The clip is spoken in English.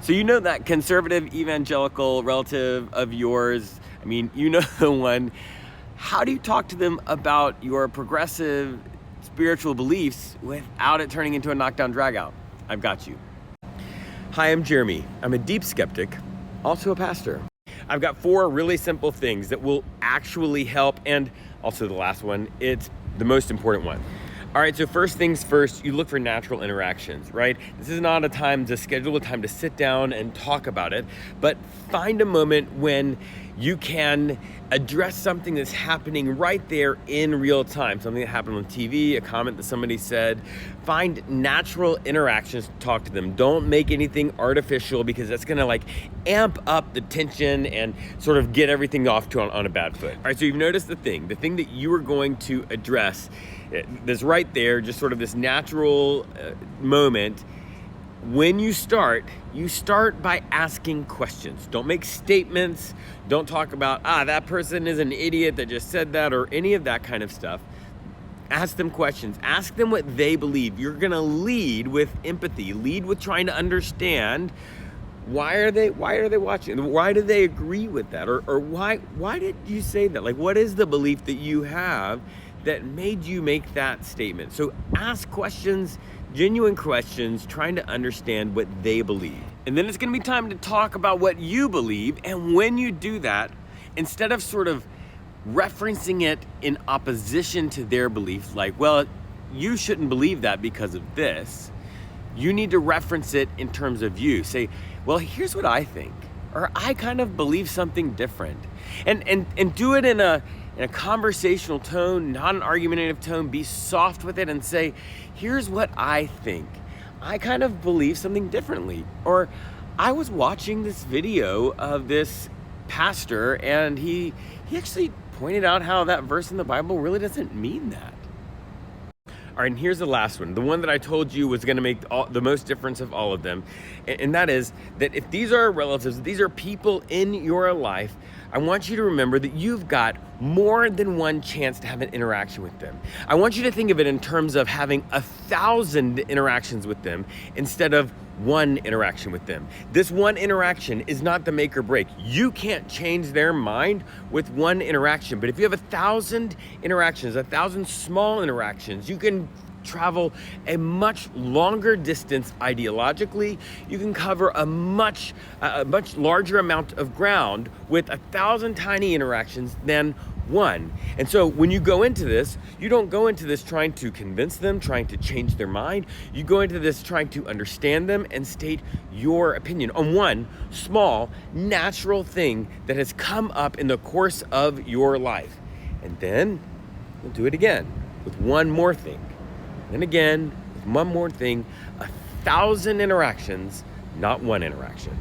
So you know that conservative evangelical relative of yours, I mean, you know the one. How do you talk to them about your progressive spiritual beliefs without it turning into a knockdown dragout? I've got you. Hi, I'm Jeremy. I'm a deep skeptic, also a pastor. I've got 4 really simple things that will actually help, and also the last one, it's the most important one. All right, so first things first, you look for natural interactions, right? This is not a time to schedule a time to sit down and talk about it, but find a moment when you can address something that's happening right there in real time, something that happened on TV, a comment that somebody said. Find natural interactions to talk to them. Don't make anything artificial, because that's gonna amp up the tension and sort of get everything off on a bad foot. All right, so you've noticed the thing that you are going to address, this right there, just sort of this natural moment. When you start by asking questions. Don't make statements. Don't talk about, that person is an idiot that just said that, or any of that kind of stuff. Ask them questions. Ask them what they believe. You're gonna lead with empathy. Lead with trying to understand why are they watching? Why do they agree with that? Or why did you say that? What is the belief that you have that made you make that statement? So ask questions, genuine questions, trying to understand what they believe. And then it's gonna be time to talk about what you believe. And when you do that, instead of sort of referencing it in opposition to their belief, well, you shouldn't believe that because of this, you need to reference it in terms of you. Say, well, here's what I think, or I kind of believe something different. And do it in a conversational tone, not an argumentative tone. Be soft with it and say, here's what I think. I kind of believe something differently. Or I was watching this video of this pastor, and he actually pointed out how that verse in the Bible really doesn't mean that. All right, and here's the last one, the one that I told you was going to make the most difference of all of them. And that is that if these are relatives, these are people in your life, I want you to remember that you've got more than one chance to have an interaction with them. I want you to think of it in terms of having 1,000 interactions with them instead of one interaction with them. This one interaction is not the make or break. You can't change their mind with one interaction, but if you have 1,000 interactions, 1,000 small interactions, you can travel a much longer distance ideologically. You can cover a much larger amount of ground with 1,000 tiny interactions than one. And so when you go into this, you don't go into this trying to convince them, trying to change their mind. You go into this trying to understand them and state your opinion on one small, natural thing that has come up in the course of your life. And then we'll do it again with one more thing. And again, with one more thing, 1,000 interactions, not one interaction.